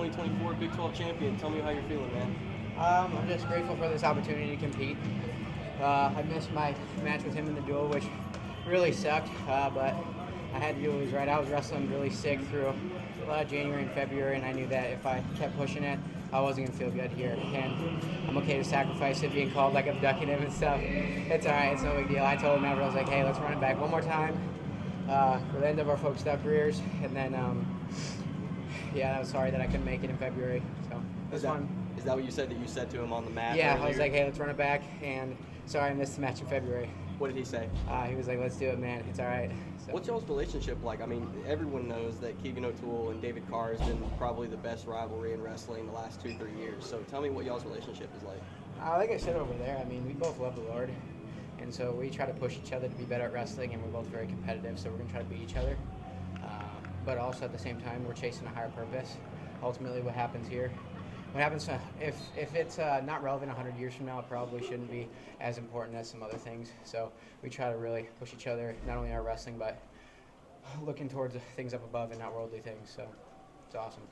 2024 Big 12 champion. Tell me how you're feeling, man. I'm just grateful for this opportunity to compete. I missed my match with him in the duel, which really sucked, but I had to do what was right. I was wrestling really sick through January and February, and I knew that if I kept pushing it, I wasn't going to feel good here. And I'm okay to sacrifice it, being called like abducting him and stuff. It's all right. It's no big deal. I told him after, I was like, hey, let's run it back one more time for the end of our folk style careers. And then, yeah, I was sorry that I couldn't make it in February. So it was fun. Is that what you said to him on the mat? Yeah, earlier? I was like, hey, let's run it back. And sorry I missed the match in February. What did he say? He was like, let's do it, man. It's all right. So. What's y'all's relationship like? I mean, everyone knows that Keegan O'Toole and David Carr has been probably the best rivalry in wrestling the last 2-3 years. So tell me what y'all's relationship is like. Like I said over there, I mean, we both love the Lord. And so we try to push each other to be better at wrestling, and we're both very competitive, so we're going to try to beat each other. But also at the same time, we're chasing a higher purpose. Ultimately, what happens here, if it's not relevant 100 years from now, it probably shouldn't be as important as some other things. So we try to really push each other, not only in our wrestling, but looking towards things up above and not worldly things. So it's awesome.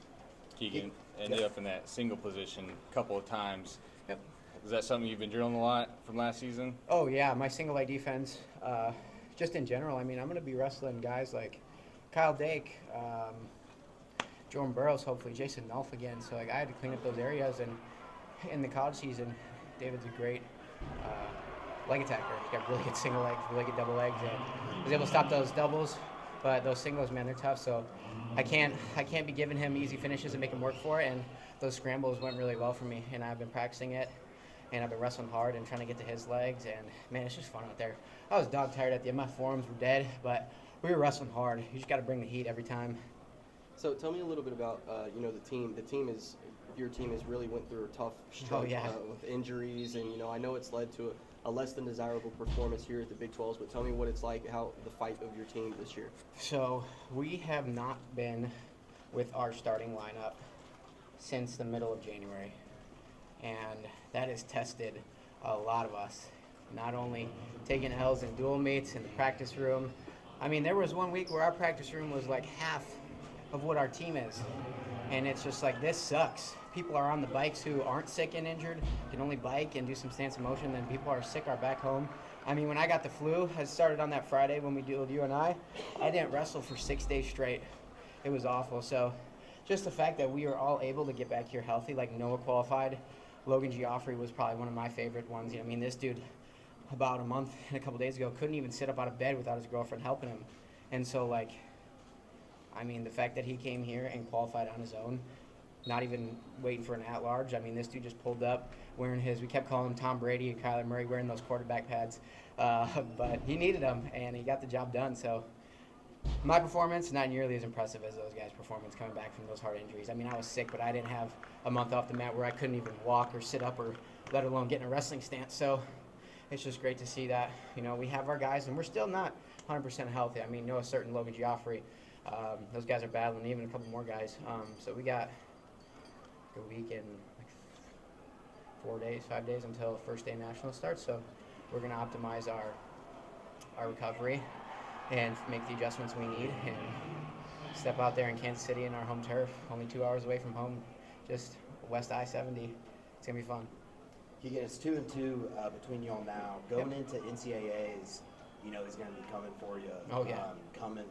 Keegan ended up in that single position a couple of times. Yep. Is that something you've been drilling a lot from last season? Oh, yeah, my single leg defense, just in general. I mean, I'm going to be wrestling guys like Kyle Dake, Jordan Burroughs, hopefully, Jason Nolf again. So like I had to clean up those areas. And in the college season, David's a great leg attacker. He's got really good single legs, really good double legs, and was able to stop those doubles. But those singles, man, they're tough. So I can't be giving him easy finishes and make him work for it. And those scrambles went really well for me. And I've been practicing it, and I've been wrestling hard and trying to get to his legs. And man, it's just fun out there. I was dog tired at the end. My forearms were dead, but we were wrestling hard. You just got to bring the heat every time. So tell me a little bit about the team. Your team has really went through a tough stretch with injuries, and I know it's led to a less than desirable performance here at the Big 12s. But tell me what it's like, how the fight of your team this year. So we have not been with our starting lineup since the middle of January, and that has tested a lot of us. Not only taking L's in dual meets in the practice room. I mean, there was one week where our practice room was like half of what our team is. And it's just like, this sucks. People are on the bikes who aren't sick and injured, can only bike and do some stance of motion, then people are sick are back home. I mean, when I got the flu, I started on that Friday when we dueled you and I didn't wrestle for 6 days straight. It was awful. So just the fact that we were all able to get back here healthy, like Noah qualified, Logan Geoffrey was probably one of my favorite ones. I mean, this dude about a month and a couple days ago couldn't even sit up out of bed without his girlfriend helping him. And so like, I mean, the fact that he came here and qualified on his own, not even waiting for an at-large. I mean, this dude just pulled up wearing we kept calling him Tom Brady and Kyler Murray wearing those quarterback pads. But he needed them, and he got the job done. So my performance, not nearly as impressive as those guys' performance coming back from those hard injuries. I mean, I was sick, but I didn't have a month off the mat where I couldn't even walk or sit up or let alone get in a wrestling stance. So it's just great to see that, we have our guys, and we're still not 100% healthy. I mean, Noah Certain, Logan Geoffrey, those guys are battling, even a couple more guys. So we got a week and 5 days until the first day national starts. So we're going to optimize our recovery and make the adjustments we need and step out there in Kansas City in our home turf, only 2 hours away from home, just west I-70. It's going to be fun. Keegan, it's 2-2 between you all now. Going into NCAAs, he's going to be coming for you. Oh, yeah. Coming,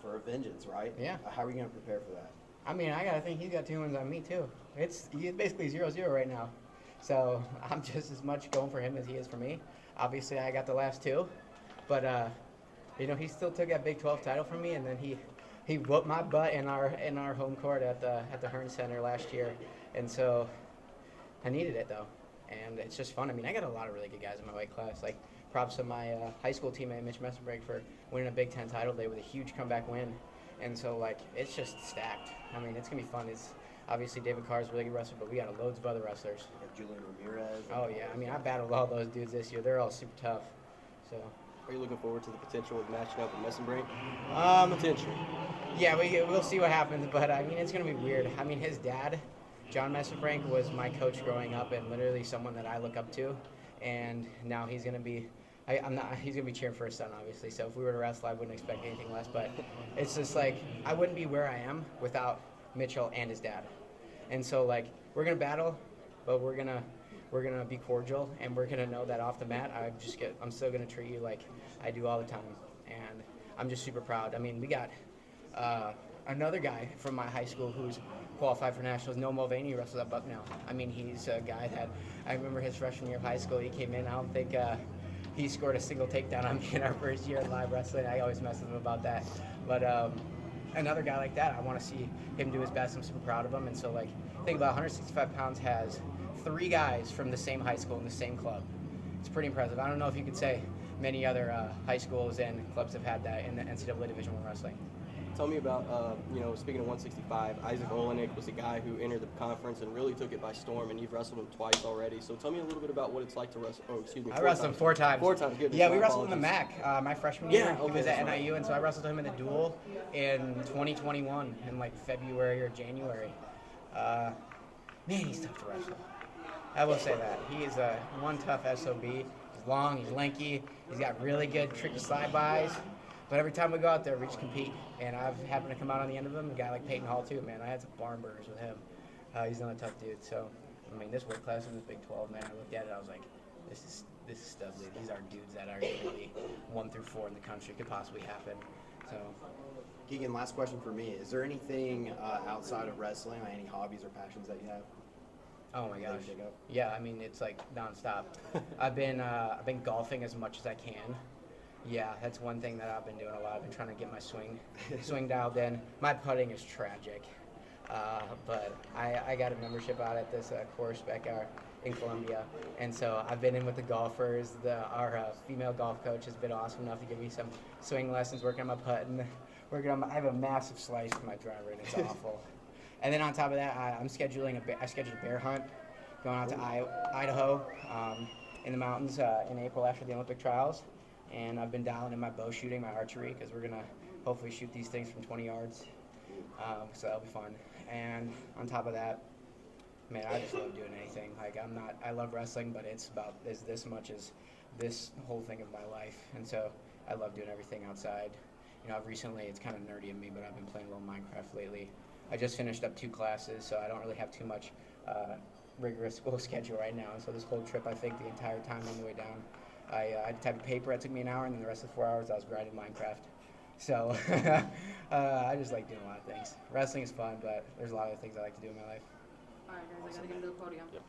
for a vengeance, right? Yeah. How are you going to prepare for that? I mean, I got to think he's got 2 wins on me, too. He's basically 0-0 right now. So I'm just as much going for him as he is for me. Obviously, I got the last 2. But, he still took that Big 12 title from me, and then he whooped my butt in our home court at the Hearn Center last year. And so I needed it, though. And it's just fun. I mean, I got a lot of really good guys in my weight class. Like, props to my high school teammate, Mitch Messenbrake, for winning a Big Ten title day with a huge comeback win. And so, like, it's just stacked. I mean, it's going to be fun. It's obviously David Carr's a really good wrestler, but we got loads of other wrestlers. You have Julian Ramirez. Oh, yeah. I mean, I battled all those dudes this year. They're all super tough. So. Are you looking forward to the potential of matching up with Messenbrake? Potential. Yeah, we'll see what happens, but, I mean, it's going to be weird. I mean, his dad, John Messenbrake, was my coach growing up and literally someone that I look up to. And now he's going to be he's going to be cheering for his son, obviously. So if we were to wrestle, I wouldn't expect anything less. But it's just like, I wouldn't be where I am without Mitchell and his dad. And so like we're gonna battle, but we're gonna be cordial, and we're gonna know that off the mat, I'm still gonna treat you like I do all the time, and I'm just super proud. I mean, we got another guy from my high school who's qualified for nationals. Noah Mulvaney wrestles at Bucknell. I mean, he's a guy that I remember his freshman year of high school. He came in. I don't think he scored a single takedown on me in our first year of live wrestling. I always mess with him about that. But another guy like that, I want to see him do his best. I'm super proud of him. And so, like, think about 165 pounds has 3 guys from the same high school in the same club. It's pretty impressive. I don't know if you could say many other high schools and clubs have had that in the NCAA Division I wrestling. Tell me about, speaking of 165, Isaac Olenek was a guy who entered the conference and really took it by storm, and you've wrestled him twice already. So tell me a little bit about what it's like to wrestle. Oh, excuse me. I wrestled him 4 times. 4 times, good. Yeah, we wrestled in the MAC my freshman year. Yeah, He was at right. NIU, and so I wrestled him in the duel in 2021 in like February or January. Man, he's tough to wrestle. I will say that. He is one tough SOB. He's long, he's lanky, he's got really good tricky slide-bys. But every time we go out there, we just compete. And I've happened to come out on the end of him. A guy like Peyton Hall, too, man. I had some barn burners with him. He's not a tough dude. So, I mean, this weight class in this Big 12, man, I looked at it, I was like, this is studly. These are dudes that are really 1 through 4 in the country. Could possibly happen. So, Keegan, last question for me. Is there anything outside of wrestling, like any hobbies or passions that you have? oh my gosh. Dig up? Yeah, I mean, it's like nonstop. I've been golfing as much as I can. Yeah, that's one thing that I've been doing a lot. I've been trying to get my swing dialed in. My putting is tragic, but I got a membership out at this course back in Columbia, and so I've been in with the golfers. Our female golf coach has been awesome enough to give me some swing lessons, working on my putting. I have a massive slice for my driver, and it's awful. And then on top of that, I scheduled a bear hunt going out to Idaho in the mountains in April after the Olympic trials. And I've been dialing in my bow shooting, my archery, because we're going to hopefully shoot these things from 20 yards. So that'll be fun. And on top of that, man, I just love doing anything. Like, I love wrestling, but it's this much as this whole thing of my life. And so I love doing everything outside. You know, it's kind of nerdy of me, but I've been playing a little Minecraft lately. I just finished up 2 classes, so I don't really have too much rigorous school schedule right now. And so this whole trip, I think the entire time on the way down, I had to type a paper. It took me an hour, and then the rest of the 4 hours I was grinding Minecraft. So I just like doing a lot of things. Wrestling is fun, but there's a lot of things I like to do in my life. All right, guys, I gotta get to the podium. Yep.